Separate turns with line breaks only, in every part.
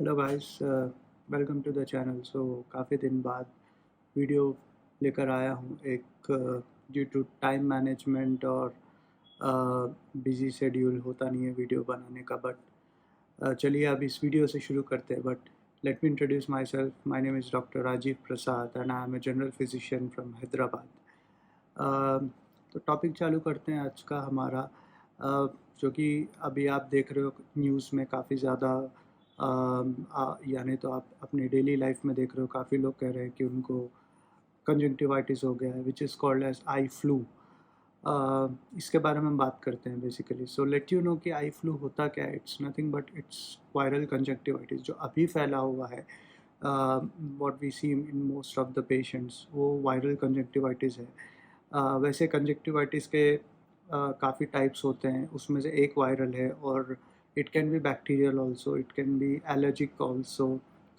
Hello guys, welcome to the channel. काफ़ी दिन बाद वीडियो लेकर आया हूँ एक ड्यू टू टाइम मैनेजमेंट और बिज़ी शेड्यूल होता नहीं है वीडियो बनाने का। बट चलिए अब इस वीडियो से शुरू करते हैं। But let me introduce myself. My name is doctor Rajeev Prasad and I am a general physician from Hyderabad. तो टॉपिक चालू करते हैं आज का हमारा, जो कि अभी आप देख रहे हो न्यूज़ में काफ़ी ज़्यादा, यानी तो आप अपनी डेली लाइफ में देख रहे हो काफ़ी लोग कह रहे हैं कि उनको कंजंक्टिवाइटिस हो गया है, which is called as eye flu. इसके बारे में हम बात करते हैं basically. So let you know कि आई फ्लू होता क्या है। It's nothing but it's viral conjunctivitis जो अभी फैला हुआ है। What we see in most of the patients वो वायरल कंजंक्टिवाइटिस है। वैसे कंजक्टिवाइटिस के काफ़ी टाइप्स होते हैं, उसमें से एक वायरल है और it can be bacterial also, it can be allergic also.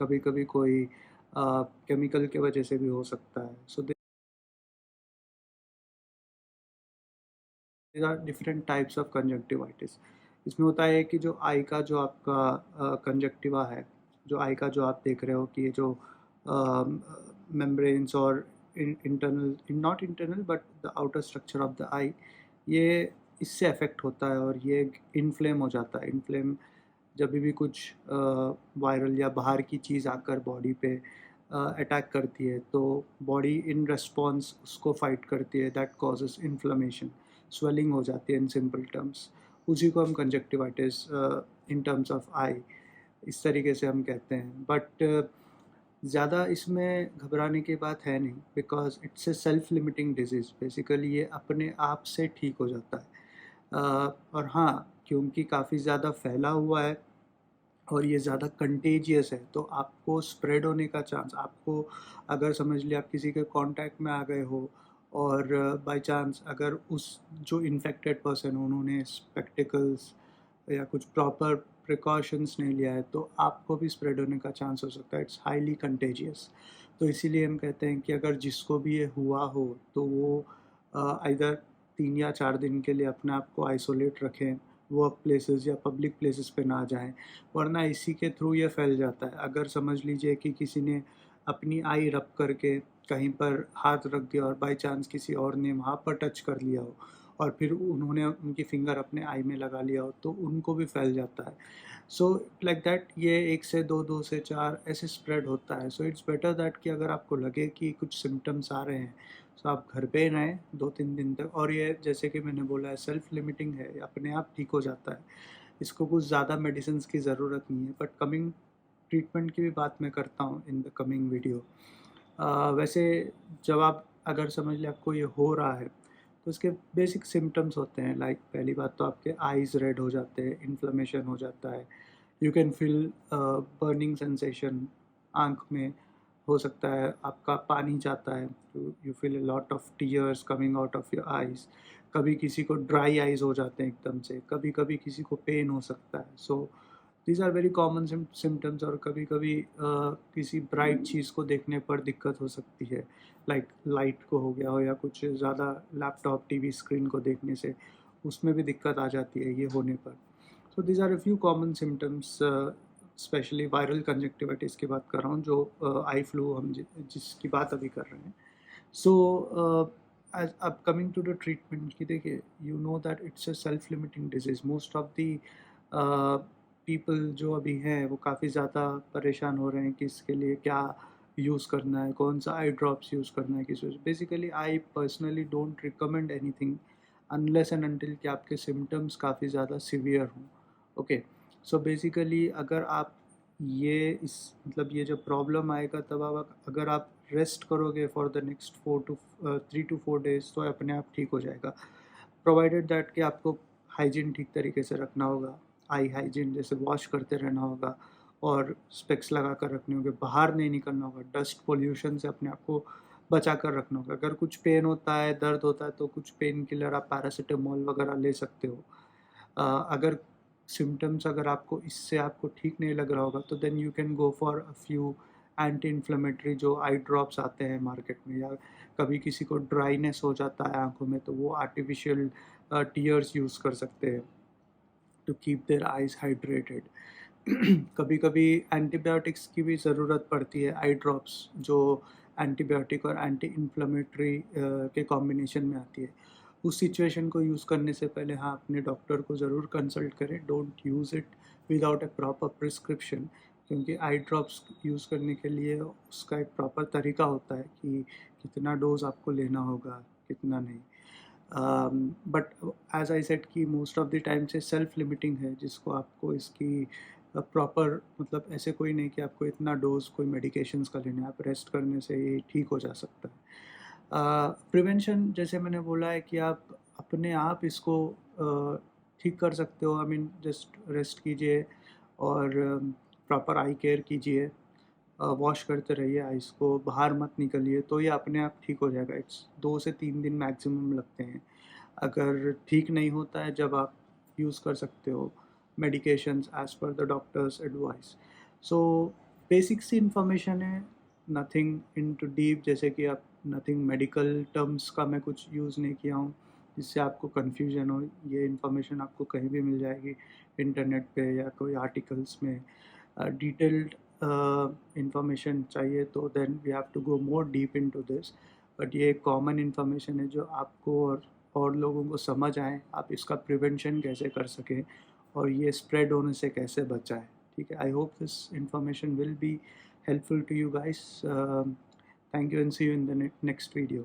कभी कभी कोई केमिकल के वजह से भी हो सकता है। So there are different types of conjunctivitis. इसमें होता है कि जो आई का जो आपका कंजक्टिवा है, जो आई का जो आप देख रहे हो कि ये जो मेम्ब्रेन्स और internal, not internal but the outer structure of the eye, ये इससे अफेक्ट होता है और ये इन्फ्लेम हो जाता है। इन्फ्लेम जब भी कुछ वायरल या बाहर की चीज़ आकर बॉडी पे अटैक करती है तो बॉडी इन रेस्पॉन्स उसको फाइट करती है, दैट कॉजेस इन्फ्लेमेशन, स्वेलिंग हो जाती है इन सिंपल टर्म्स। उसी को हम कंजक्टिवाइटिस इन टर्म्स ऑफ आई इस तरीके से हम कहते हैं। बट ज़्यादा इसमें घबराने की बात है नहीं, because it's a self limiting disease. Basically ये अपने आप से ठीक हो जाता है। और हाँ, क्योंकि काफ़ी ज़्यादा फैला हुआ है और ये ज़्यादा कंटेजियस है तो आपको स्प्रेड होने का चांस, आपको अगर समझ लिया आप किसी के कांटेक्ट में आ गए हो और बाय चांस अगर उस जो इन्फेक्टेड पर्सन उन्होंने स्पेक्टिकल्स या कुछ प्रॉपर प्रिकॉशंस नहीं लिया है तो आपको भी स्प्रेड होने का चांस हो सकता है। It's highly contagious. तो इसीलिए हम कहते हैं कि अगर जिसको भी ये हुआ हो तो वो इधर 3 या 4 दिन के लिए अपने आप को आइसोलेट रखें, वर्क प्लेसेस या पब्लिक प्लेसेस पे ना जाएं, वरना इसी के थ्रू ये फैल जाता है। अगर समझ लीजिए कि किसी ने अपनी आई रब करके कहीं पर हाथ रख दिया और बाय चांस किसी और ने वहाँ पर टच कर लिया हो और फिर उन्होंने उनकी फिंगर अपने आई में लगा लिया हो तो उनको भी फैल जाता है। सो लाइक दैट ये 1 से 2, 2 से 4 ऐसे स्प्रेड होता है। सो इट्स बेटर दैट कि अगर आपको लगे कि कुछ सिम्टम्स आ रहे हैं तो आप घर पे ही रहें 2-3 दिन तक। और ये जैसे कि मैंने बोला है सेल्फ लिमिटिंग है, अपने आप ठीक हो जाता है। इसको कुछ ज़्यादा मेडिसिन की ज़रूरत नहीं है। बट कमिंग ट्रीटमेंट की भी बात मैं करता हूँ इन द कमिंग वीडियो। वैसे जब आप अगर समझ लें आपको ये हो रहा है तो उसके बेसिक सिम्टम्स होते हैं। लाइक पहली बात तो आपके आईज़ रेड हो जाते हैं, इन्फ्लेमेशन हो जाता है, you can feel burning sensation, आँख में हो सकता है आपका पानी जाता है, you feel a lot of tears coming out of your eyes. कभी किसी को ड्राई आईज़ हो जाते हैं एकदम से, कभी कभी किसी को पेन हो सकता है। So these are very common symptoms. और कभी कभी किसी ब्राइट चीज़ को देखने पर दिक्कत हो सकती है, लाइक लाइट को हो गया हो या कुछ ज़्यादा लैपटॉप टीवी स्क्रीन को देखने से उसमें भी दिक्कत आ जाती है ये होने पर। So these are a few common symptoms. Specially viral conjunctivitis की बात कर रहा हूँ, जो आई फ्लू हम जिसकी बात अभी कर रहे हैं। सो अब कमिंग टू द ट्रीटमेंट की, देखिए you know that it's a self limiting disease. Most of the people जो अभी हैं वो काफ़ी ज़्यादा परेशान हो रहे हैं कि इसके लिए क्या यूज़ करना है, कौन सा आई ड्रॉप्स यूज़ करना है, किस वजह। Basically I personally don't recommend anything unless and until कि आपके सिम्टम्स काफ़ी ज़्यादा सीवियर हों। ओके। सो बेसिकली अगर आप ये इस मतलब ये जब प्रॉब्लम आएगा तब आप अगर आप रेस्ट करोगे for the next 3 to 4 days तो अपने आप ठीक हो जाएगा। प्रोवाइडेड दैट कि आपको हाइजीन ठीक तरीके से रखना होगा, आई हाइजीन जैसे वॉश करते रहना होगा और स्पेक्स लगा कर रखने होंगे, बाहर नहीं निकलना होगा, डस्ट पोल्यूशन से अपने आप को बचा कर रखना होगा। अगर कुछ पेन होता है, दर्द होता है तो कुछ पेन किलर आप पैरासिटामोल वगैरह ले सकते हो। अगर सिम्टम्स अगर आपको इससे आपको ठीक नहीं लग रहा होगा तो then you can go for a few anti inflammatory जो आई ड्रॉप्स आते हैं मार्केट में। या कभी किसी को ड्राइनेस हो जाता है आँखों में तो वो आर्टिफिशियल टीयर्स यूज़ कर सकते हैं to keep their eyes hydrated. कभी कभी एंटीबायोटिक्स की भी ज़रूरत पड़ती है, आई ड्रॉप्स जो एंटीबायोटिक और एंटी इन्फ्लेमेटरी के कॉम्बिनेशन में आती है। उस सिचुएशन को यूज़ करने से पहले हाँ अपने डॉक्टर को ज़रूर कंसल्ट करें। Don't use it without A proper prescription, क्योंकि आई ड्रॉप्स यूज़ करने के लिए उसका एक प्रॉपर तरीका होता है कि कितना डोज आपको लेना होगा, कितना नहीं। बट एज आई सेड कि मोस्ट ऑफ द टाइम से सेल्फ लिमिटिंग है, जिसको आपको इसकी प्रॉपर मतलब ऐसे कोई नहीं कि आपको इतना डोज कोई मेडिकेशंस का लेना है, आप रेस्ट करने से ये ठीक हो जा सकता है। प्रिवेंशन जैसे मैंने बोला है कि आप अपने आप इसको ठीक कर सकते हो। आई मीन जस्ट रेस्ट कीजिए और प्रॉपर आई केयर कीजिए, वॉश करते रहिए आइस को, बाहर मत निकलिए, तो ये अपने आप ठीक हो जाएगा। इट्स 2 से 3 दिन मैक्सिमम लगते हैं। अगर ठीक नहीं होता है जब आप यूज़ कर सकते हो medications as per the doctor's advice. So basic सी इन्फॉर्मेशन है, नथिंग इनटू डीप, जैसे कि आप नथिंग मेडिकल टर्म्स का मैं कुछ यूज़ नहीं किया हूँ जिससे आपको कन्फ्यूजन हो। ये इन्फॉर्मेशन आपको कहीं भी मिल जाएगी इंटरनेट पे या कोई आर्टिकल्स में। डिटेल्ड इंफॉर्मेशन चाहिए तो then we have to go more deep into this. But ये कॉमन इन्फॉर्मेशन है जो आपको और लोगों को समझ आए, आप इसका प्रिवेंशन कैसे कर सकें और ये स्प्रेड होने से कैसे बचाएं। ठीक है, I hope this information will be helpful to you guys. Thank you and see you in the next video.